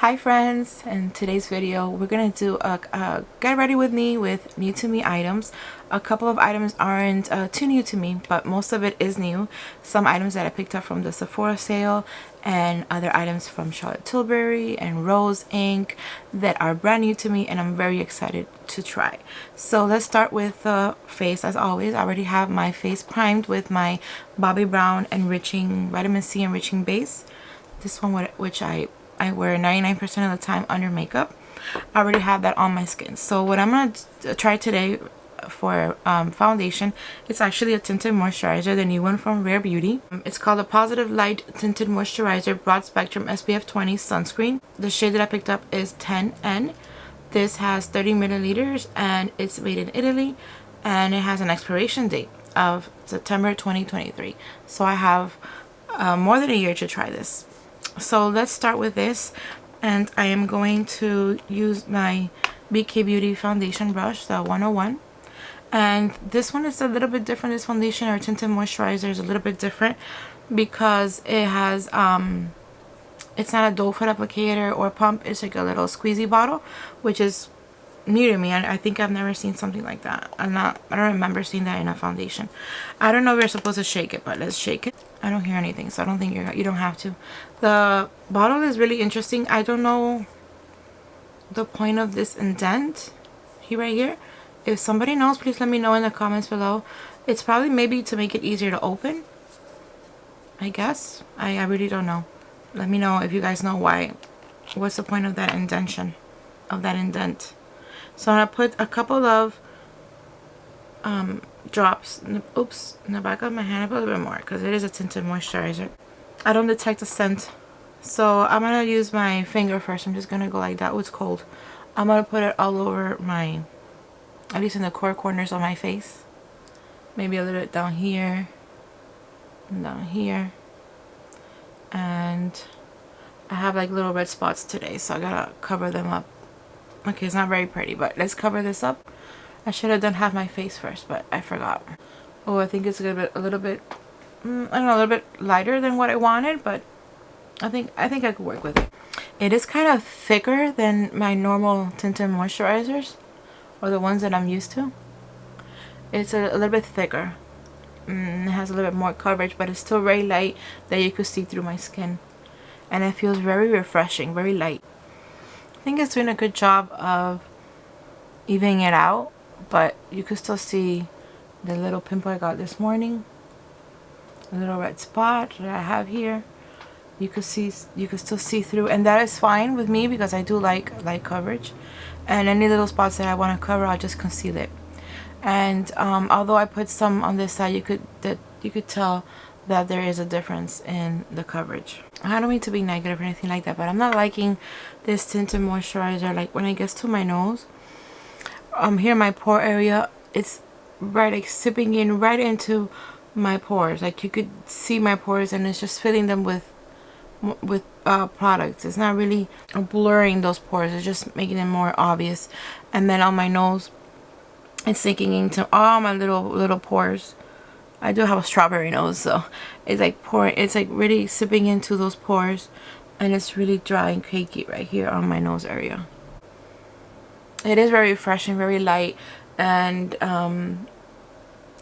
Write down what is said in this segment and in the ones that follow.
Hi friends, in today's video we're gonna do a get ready with me with new to me items. A couple of items aren't too new to me, but most of it is new. Some items that I picked up from the Sephora sale and other items from Charlotte Tilbury and Rose Inc. that are brand new to me and I'm very excited to try. So let's start with the face. As always, I already have my face primed with my Bobbi Brown enriching vitamin C enriching base. This one which I wear 99% of the time under makeup. I already have that on my skin. So what I'm going to try today for foundation, it's actually a tinted moisturizer, the new one from Rare Beauty. It's called a Positive Light Tinted Moisturizer Broad Spectrum SPF 20 Sunscreen. The shade that I picked up is 10N. This has 30 milliliters and it's made in Italy and it has an expiration date of September 2023. So I have more than a year to try this. So let's start with this, and I am going to use my Beekeeper Beauty foundation brush, the 101, and this one is a little bit different. This foundation or tinted moisturizer is a little bit different because it has it's not a doe foot applicator or pump. It's like a little squeezy bottle, which is new to me. I think I've never seen something like that. I don't remember seeing that in a foundation. I don't know if you're supposed to shake it, but let's shake it. I don't hear anything, so I don't think you don't have to. The bottle is really interesting. I don't know the point of this indent right here. If somebody knows, please let me know in the comments below. It's probably maybe to make it easier to open, I guess. I really don't know. Let me know if you guys know why. What's the point of that indentation, of that indent? So I'm gonna put a couple of drops in the back of my hand. I put a little bit more because it is a tinted moisturizer. I don't detect a scent, so I'm gonna use my finger first. I'm just gonna go like that. Oh, it's cold. I'm gonna put it all over my, at least in the corners of my face. Maybe a little bit down here and down here. And I have like little red spots today, so I gotta cover them up. Okay, it's not very pretty, but let's cover this up. I should have done half my face first, but I forgot. Oh, I think it's a little bit, I don't know, a little bit lighter than what I wanted, but I think I could work with it. It is kind of thicker than my normal tinted moisturizers, or the ones that I'm used to. It's a little bit thicker. It has a little bit more coverage, but it's still very light that you could see through my skin. And it feels very refreshing, very light. I think it's doing a good job of evening it out, but you could still see the little pimple I got this morning, a little red spot that I have here. You could still see through, and that is fine with me because I do like light coverage. And any little spots that I want to cover, I'll just conceal it. And although I put some on this side, you could tell that there is a difference in the coverage. I don't mean to be negative or anything like that, but I'm not liking this tinted moisturizer. Like when it gets to my nose, here in my pore area, it's right, like sipping in right into my pores. Like you could see my pores, and it's just filling them with products. It's not really blurring those pores, it's just making them more obvious. And then on my nose, it's sinking into all my little pores. I do have a strawberry nose, so it's like it's like really sipping into those pores, and it's really dry and cakey right here on my nose area. It is very refreshing, very light, and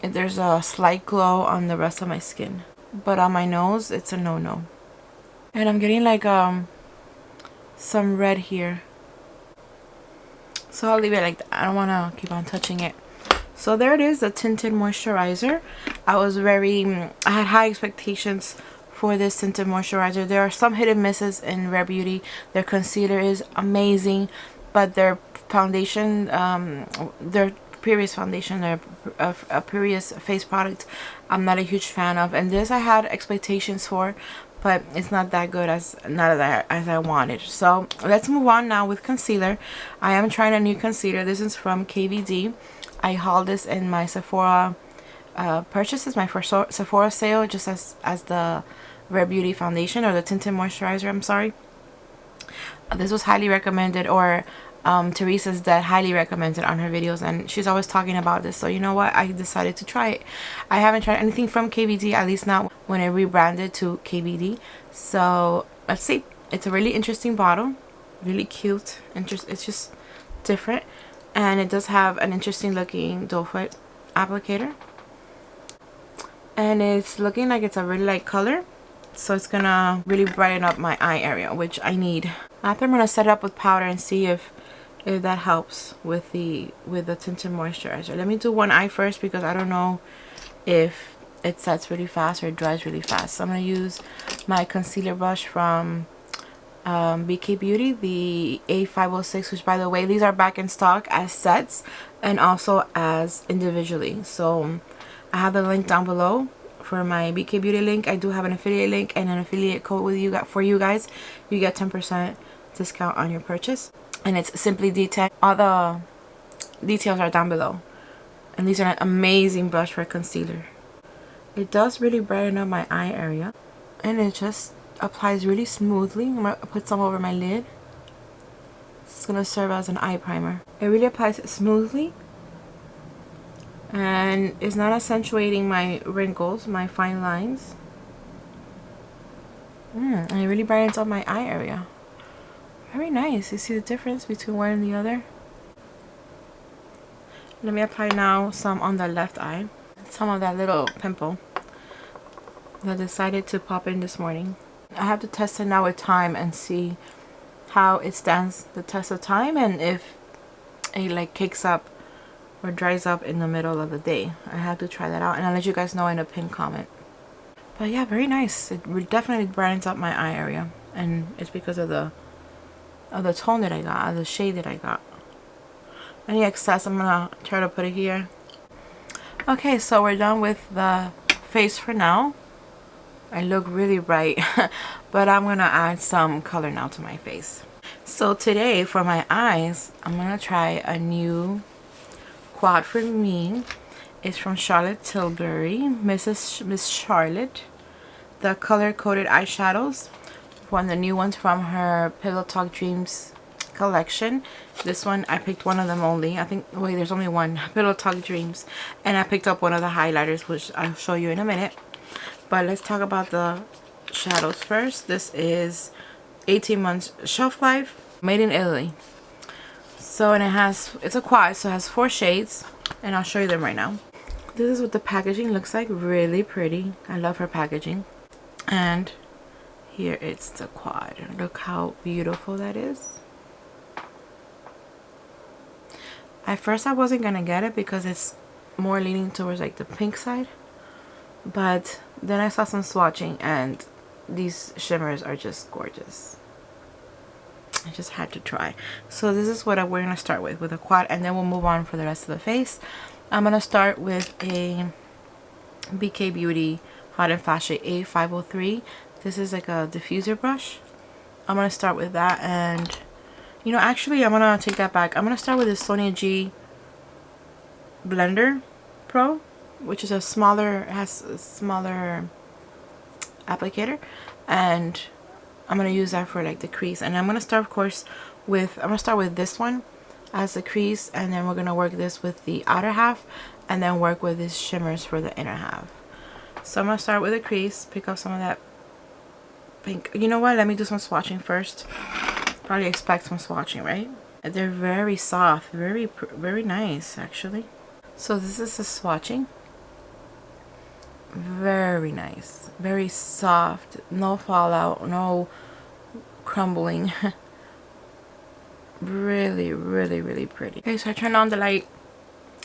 there's a slight glow on the rest of my skin, but on my nose it's a no-no. And I'm getting like some red here, so I'll leave it like that. I don't want to keep on touching it. So there it is, the tinted moisturizer. I had high expectations for this tinted moisturizer. There are some hit and misses in Rare Beauty. Their concealer is amazing, but their foundation, their previous foundation, their previous face product, I'm not a huge fan of. And this I had expectations for, but it's not that good as I wanted. So let's move on now with concealer. I am trying a new concealer. This is from KVD. I hauled this in my Sephora purchases, my first Sephora sale, just as the Rare Beauty foundation, or the tinted moisturizer, I'm sorry. This was highly recommended, or Teresa's dad highly recommended on her videos, and she's always talking about this. So you know what, I decided to try it. I haven't tried anything from KVD, at least not when it rebranded to KVD. So let's see. It's a really interesting bottle. really cute. It's just different, and it does have an interesting looking doe foot applicator, and it's looking like it's a really light color, so it's gonna really brighten up my eye area, which I need. After, I'm gonna set it up with powder and see if that helps with the tinted moisturizer. Let me do one eye first, because I don't know if it sets really fast or it dries really fast. So I'm gonna use my concealer brush from Beekeeper, the A506, which, by the way, these are back in stock as sets and also as individually. So I have the link down below for my Beekeeper link. I do have an affiliate link and an affiliate code with you for you guys. You get 10% discount on your purchase, and it's SimplyDeeBeauty. All the details are down below. And these are an amazing brush for concealer. It does really brighten up my eye area, and it just applies really smoothly. I'm gonna put some over my lid. It's gonna serve as an eye primer. It really applies smoothly, and it's not accentuating my wrinkles, my fine lines. And it really brightens up my eye area. Very nice. You see the difference between one and the other? Let me apply now some on the left eye. Some of that little pimple that decided to pop in this morning. I have to test it now with time and see how it stands the test of time, and if it like cakes up or dries up in the middle of the day. I have to try that out, and I'll let you guys know in a pinned comment. But yeah, very nice. It definitely brightens up my eye area, and it's because of the tone that I got, of the shade that I got. Any excess, I'm gonna try to put it here. Okay, so we're done with the face for now. I look really bright, but I'm gonna add some color now to my face. So today for my eyes, I'm gonna try a new quad for me. It's from Tilbury, Miss Charlotte. The color coded eyeshadows, one of the new ones from her Pillow Talk Dreams collection. This one, I picked one of them only. I think, wait, there's only one, Pillow Talk Dreams, and I picked up one of the highlighters, which I'll show you in a minute. But let's talk about the shadows first. This is 18 months shelf life, made in Italy. So, and it's a quad, so it has 4 shades, and I'll show you them right now. This is what the packaging looks like. Really pretty. I love her packaging. And here it's the quad. Look how beautiful that is. At first I wasn't gonna get it because it's more leaning towards like the pink side, but then I saw some swatching and these shimmers are just gorgeous. I just had to try. So this is what we're gonna start with a quad, and then we'll move on for the rest of the face. I'm gonna start with a Beekeeper Hot and Flashy A503. This is like a diffuser brush. I'm gonna start with that, and you know, actually I'm gonna take that back. I'm gonna start with the Sonia G Blender Pro, which is has a smaller applicator, and I'm gonna use that for like the crease. And I'm gonna start, of course, with this one as the crease, and then we're gonna work this with the outer half, and then work with these shimmers for the inner half. So I'm gonna start with the crease, pick up some of that pink. You know what? Let me do some swatching first. Probably expect some swatching, right? They're very soft, very nice actually. So this is the swatching. Very nice, very soft, no fallout, no crumbling. really pretty. Okay, so I turned on the light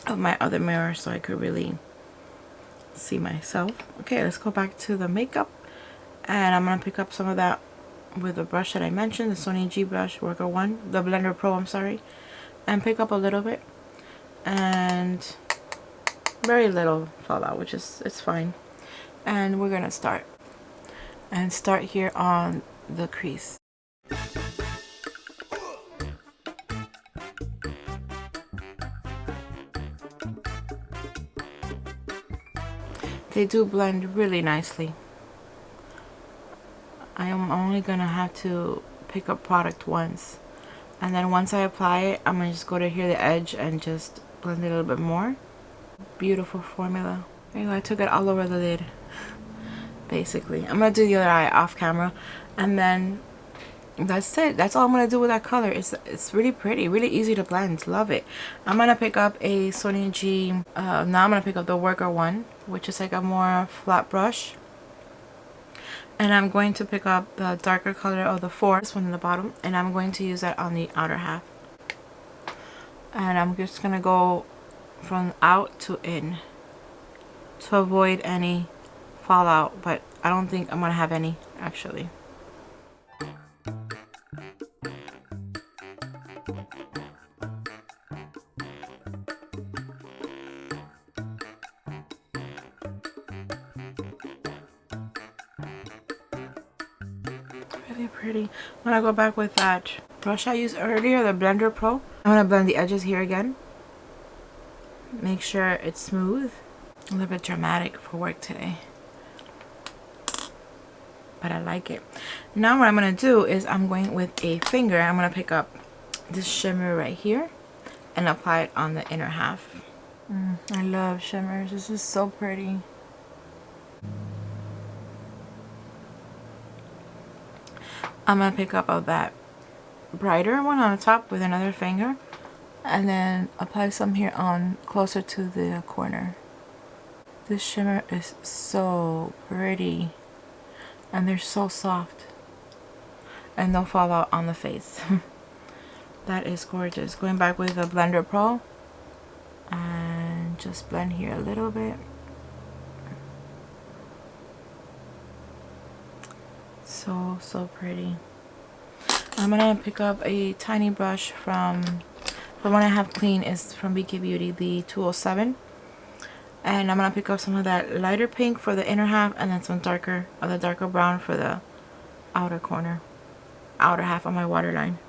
of my other mirror so I could really see myself. Okay, let's go back to the makeup, and I'm gonna pick up some of that with the brush that I mentioned, the Sonia G brush, Worker 1, the Blender Pro, I'm sorry, and pick up a little bit, and very little fallout, which is, it's fine. And we're gonna start here on the crease. They do blend really nicely. I am only gonna have to pick up product once, and then once I apply it, I'm gonna just go to here the edge and just blend it a little bit more. Beautiful formula. Anyway, I took it all over the lid basically. I'm gonna do the other eye off camera, and then that's it. That's all I'm gonna do with that color. It's really pretty, really easy to blend. Love it. I'm gonna pick up a Sony G. Now I'm gonna pick up the Worker one, which is like a more flat brush, and I'm going to pick up the darker color of the forest one in the bottom, and I'm going to use that on the outer half. And I'm just gonna go from out to in to avoid any fallout, but I don't think I'm gonna have any actually. Really pretty. I'm gonna go back with that brush I used earlier, the Blender Pro. I'm gonna blend the edges here again. Make sure it's smooth. A little bit dramatic for work today, but I like it. Now what I'm gonna do is I'm going with a finger. I'm gonna pick up this shimmer right here and apply it on the inner half. I love shimmers. This is so pretty. I'm gonna pick up of that brighter one on the top with another finger, and then apply some here on closer to the corner. This shimmer is so pretty, and they're so soft, and they'll fall out on the face. That is gorgeous. Going back with the Blender Pro and just blend here a little bit. So pretty. I'm gonna pick up a tiny brush from the one I have clean is from Beekeeper Beauty, the 207, and I'm gonna pick up some of that lighter pink for the inner half, and then some darker of the darker brown for the outer half of my waterline.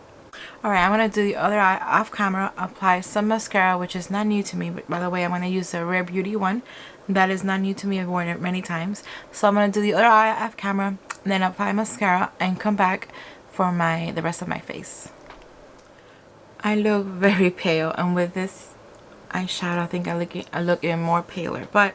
Alright, I'm gonna do the other eye off camera. Apply some mascara, which is not new to me, but by the way, I'm gonna use the Rare Beauty one. That is not new to me. I've worn it many times. So I'm gonna do the other eye off camera, and then apply mascara and come back for the rest of my face. I look very pale, and with this eyeshadow I think I look even more paler, but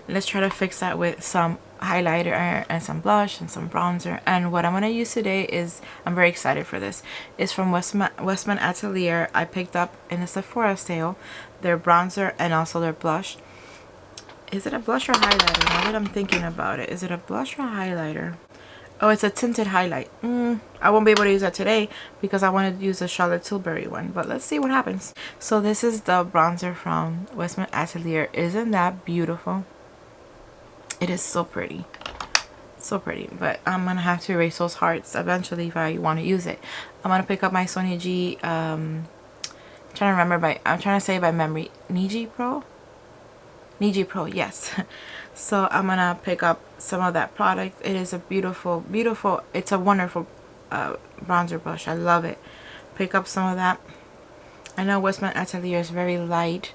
let's try to fix that with some highlighter and some blush and some bronzer. And what I'm going to use today is, I'm very excited for this, is from Westman Atelier. I picked up in the Sephora sale their bronzer and also their blush. Is it a blush or highlighter? Now that I'm thinking about it, is it a blush or a highlighter? Oh, it's a tinted highlight. I won't be able to use that today because I wanted to use the Charlotte Tilbury one, but let's see what happens. So this is the bronzer from Westman Atelier. Isn't that beautiful? It is so pretty. So pretty. But I'm going to have to erase those hearts eventually if I want to use it. I'm going to pick up my Sony G, I'm trying to say by memory, Niji Pro, yes. So I'm gonna pick up some of that product. It is a beautiful, it's a wonderful bronzer brush. I love it. Pick up some of that. I know Westman Atelier is very light,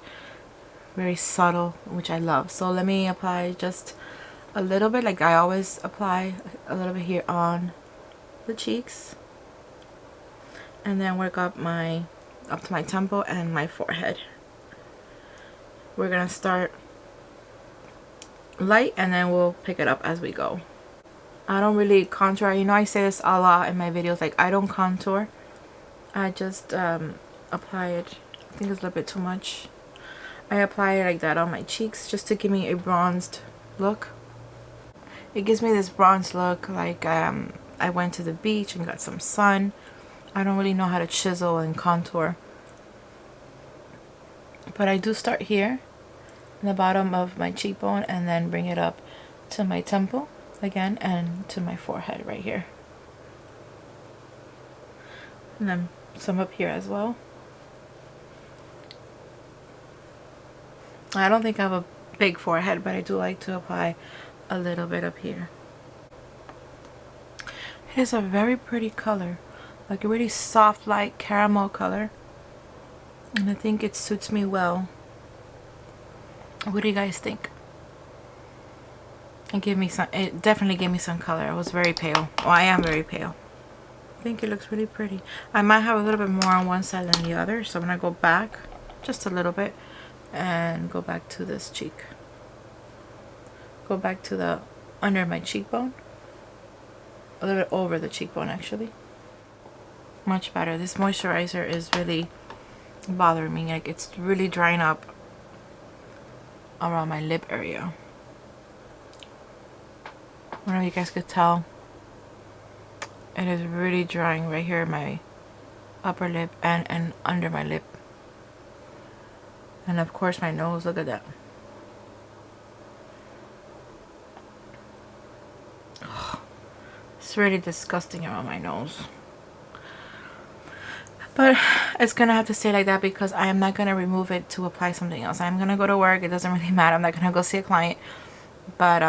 very subtle, which I love. So let me apply just a little bit, like I always apply a little bit here on the cheeks, and then work up to my temple and my forehead. We're gonna start light and then we'll pick it up as we go. I don't really contour. You know, I say this a lot in my videos, like I don't contour. I just apply it. I think it's a little bit too much. I apply it like that on my cheeks just to give me a bronzed look. It gives me this bronzed look like I went to the beach and got some sun. I don't really know how to chisel and contour, but I do start here in the bottom of my cheekbone and then bring it up to my temple again and to my forehead right here, and then some up here as well. I don't think I have a big forehead, but I do like to apply a little bit up here. It is a very pretty color, like a really soft light caramel color, and I think it suits me well. What do you guys think? It definitely gave me some color. I was very pale. Well, I am very pale. I think it looks really pretty. I might have a little bit more on one side than the other, so I'm gonna go back just a little bit and go back to this cheek. Go back to the under my cheekbone a little bit over the cheekbone actually. Much better. This moisturizer is really bothering me. Like, it's really drying up around my lip area. I don't know if you guys could tell. It is really drying right here in my upper lip and under my lip. And of course my nose, look at that. It's really disgusting around my nose. But it's gonna have to stay like that because I am not gonna remove it to apply something else. I'm gonna go to work. It doesn't really matter. I'm not gonna go see a client. But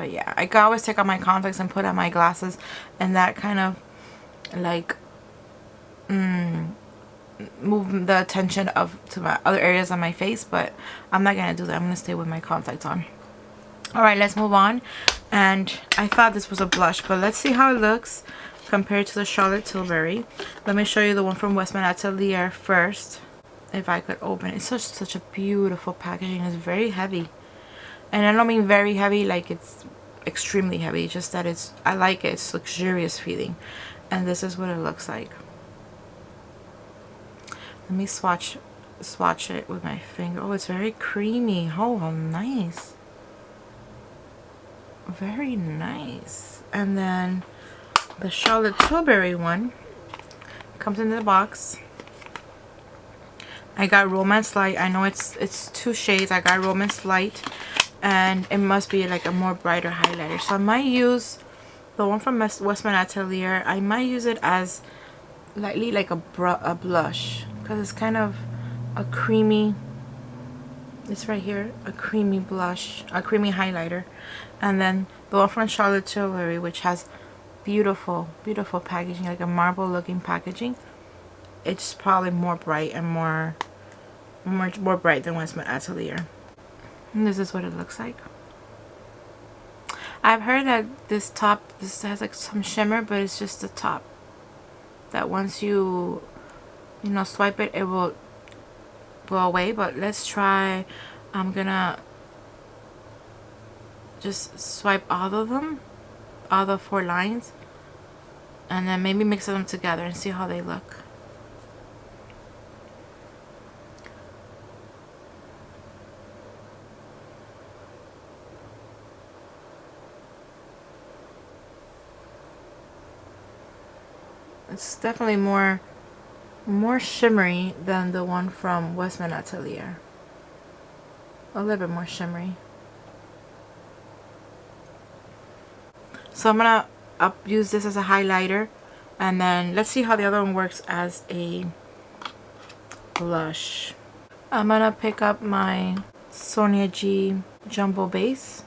yeah, I can always take out my contacts and put on my glasses, and that kind of like move the attention to my other areas on my face. But I'm not gonna do that. I'm gonna stay with my contacts on. Alright, let's move on. And I thought this was a blush, but let's see how it looks compared to the Charlotte Tilbury. Let me show you the one from Westman Atelier first. If I could open it. It's such a beautiful packaging. It's very heavy. And I don't mean very heavy like it's extremely heavy. It's just that I like it. It's luxurious feeling. And this is what it looks like. Let me swatch it with my finger. Oh, it's very creamy. Oh, how nice. Very nice. And then the Charlotte Tilbury one comes in the box. I got Romance Light. I know it's 2 shades. I got Romance Light, and it must be like a more brighter highlighter. So I might use the one from Westman Atelier. I might use it as lightly like a blush because it's kind of a creamy. It's right here, a creamy blush, a creamy highlighter. And then the one from Charlotte Tilbury, which has beautiful packaging, like a marble looking packaging. It's probably more bright and more bright than Westman Atelier. And this is what it looks like. I've heard that this has like some shimmer, but it's just the top. That once you swipe it, it will go away. But let's try. I'm gonna just swipe all of them, all the 4 lines, and then maybe mix them together and see how they look. It's definitely more shimmery than the one from Westman Atelier. A little bit more shimmery. So I'm gonna use this as a highlighter, and then let's see how the other one works as a blush. I'm gonna pick up my Sonia G Jumbo Base.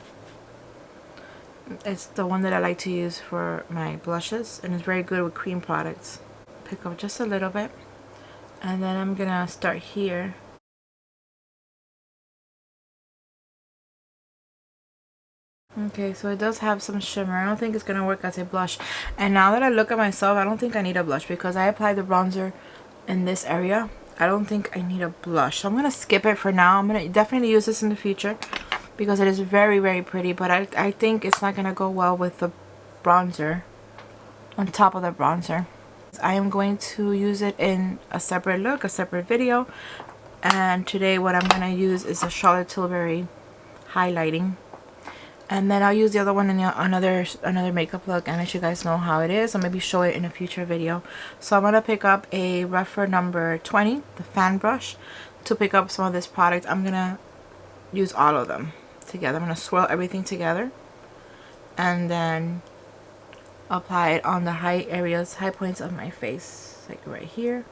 It's the one that I like to use for my blushes, and it's very good with cream products. Pick up just a little bit, and then I'm gonna start here. Okay, so it does have some shimmer. I don't think it's gonna work as a blush. And now that I look at myself, I don't think I need a blush because I applied the bronzer in this area. I don't think I need a blush, so I'm gonna skip it for now. I'm gonna definitely use this in the future because it is very pretty, but I think it's not gonna go well with the bronzer on top of the bronzer. I am going to use it in a separate look, a separate video, and today what I'm gonna use is the Charlotte Tilbury highlighting. And then I'll use the other one in another makeup look and let you guys know how it is, or maybe show it in a future video. So I'm going to pick up a Rephr number 20, the fan brush, to pick up some of this product. I'm going to use all of them together. I'm going to swirl everything together and then apply it on the high points of my face, like right here.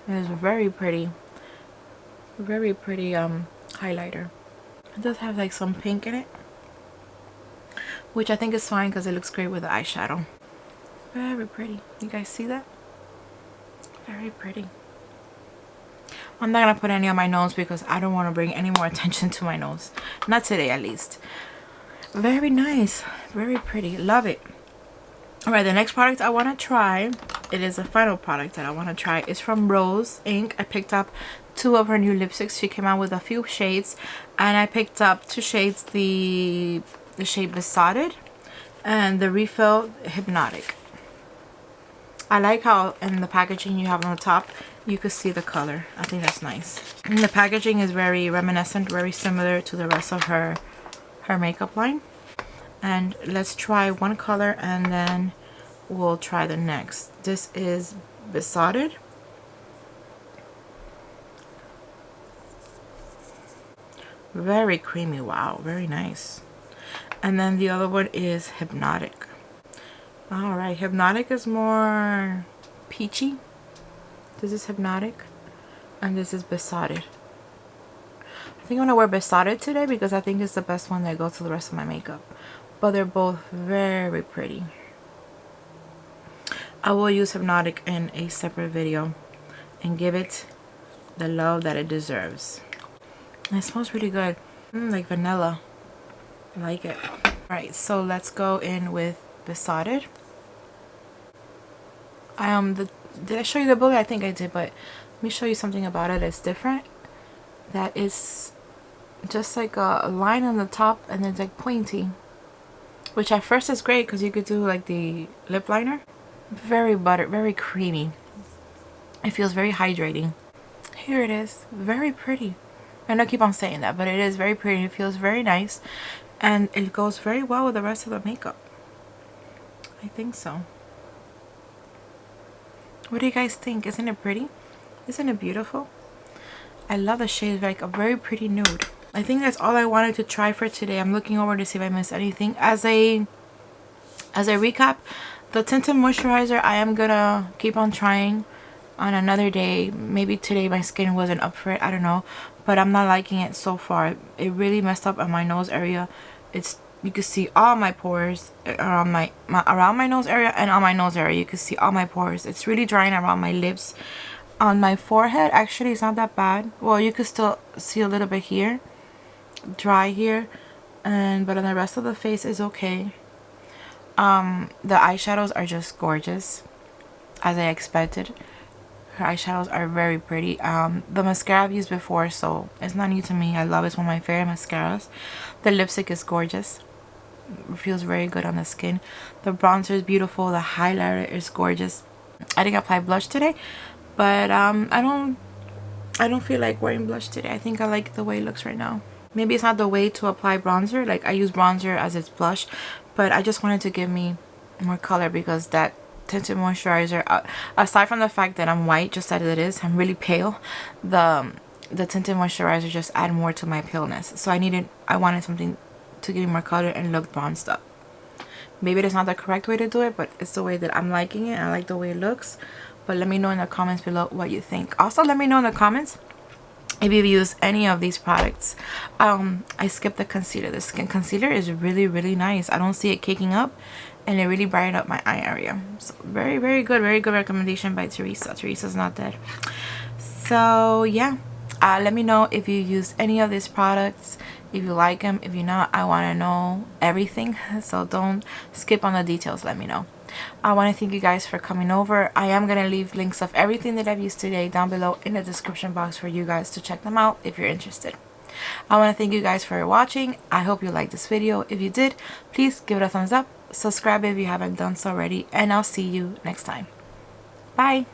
It is very pretty. Very pretty highlighter. It does have like some pink in it, which I think is fine because it looks great with the eyeshadow. Very pretty. You guys see that? Very pretty. I'm not gonna put any on my nose because I don't want to bring any more attention to my nose. Not today, at least. Very nice. Very pretty. Love it. Alright, the next product I want to try it is a final product that I want to try. It's from Rose Inc. I picked up 2 of her new lipsticks. She came out with a few shades, and I picked up 2 shades, the shade Besotted and the refill Hypnotic. I like how in the packaging you have on the top you could see the color. I think that's nice. And the packaging is very reminiscent, very similar to the rest of her makeup line. And let's try one color and then we'll try the next. This is Besotted. Very creamy. Wow, very nice. And then the other one is Hypnotic. Alright, Hypnotic is more peachy. This is Hypnotic. And this is Besotted. I think I'm going to wear Besotted today because I think it's the best one that goes to the rest of my makeup. But they're both very pretty. I will use Hypnotic in a separate video and give it the love that it deserves. And it smells really good. Like vanilla. I like it. Alright, so let's go in with Besotted. Did I show you the bullet? I think I did, but let me show you something about it that's different. That is just like a line on the top and it's like pointy. Which at first is great because you could do like the lip liner. Very buttered, very creamy. It feels very hydrating. Here it is. Very pretty. I know I keep on saying that, but it is very pretty. It feels very nice. And it goes very well with the rest of the makeup. I think so. What do you guys think? Isn't it pretty? Isn't it beautiful? I love the shade. It's like a very pretty nude. I think that's all I wanted to try for today. I'm looking over to see if I missed anything. As a recap, the tinted moisturizer I am gonna keep on trying on another day. Maybe today my skin wasn't up for it, I don't know, but I'm not liking it so far. It really messed up on my nose area. You can see all my pores around my nose area, and on my nose area you can see all my pores. It's really drying around my lips. On my forehead actually it's not that bad. Well, you can still see a little bit here, dry here, but on the rest of the face is okay. The eyeshadows are just gorgeous, as I expected. Her eyeshadows are very pretty. The mascara I've used before, so it's not new to me. I love it. It's one of my favorite mascaras. The lipstick is gorgeous. It feels very good on the skin. The bronzer is beautiful. The highlighter is gorgeous. I didn't apply blush today, but I don't feel like wearing blush today. I think I like the way it looks right now. Maybe it's not the way to apply bronzer. Like I use bronzer as its blush, but I just wanted to give me more color because that tinted moisturizer, aside from the fact that I'm white just as it is, I'm really pale, the tinted moisturizer just add more to my paleness. So I wanted something to give me more color and look bronzed up. Maybe it's not the correct way to do it, but it's the way that I'm liking it. I like the way it looks. But let me know in the comments below what you think. Also, let me know in the comments if you've used any of these products. I skipped the concealer. The skin concealer is really nice. I don't see it caking up, and it really brightened up my eye area. So very good recommendation by Teresa. Teresa's not dead. So yeah, let me know if you used any of these products, if you like them. If you're not, I want to know everything, so don't skip on the details. Let me know. I want to thank you guys for coming over. I am going to leave links of everything that I've used today down below in the description box for you guys to check them out if you're interested. I want to thank you guys for watching. I hope you liked this video. If you did, please give it a thumbs up. Subscribe if you haven't done so already, and I'll see you next time. Bye.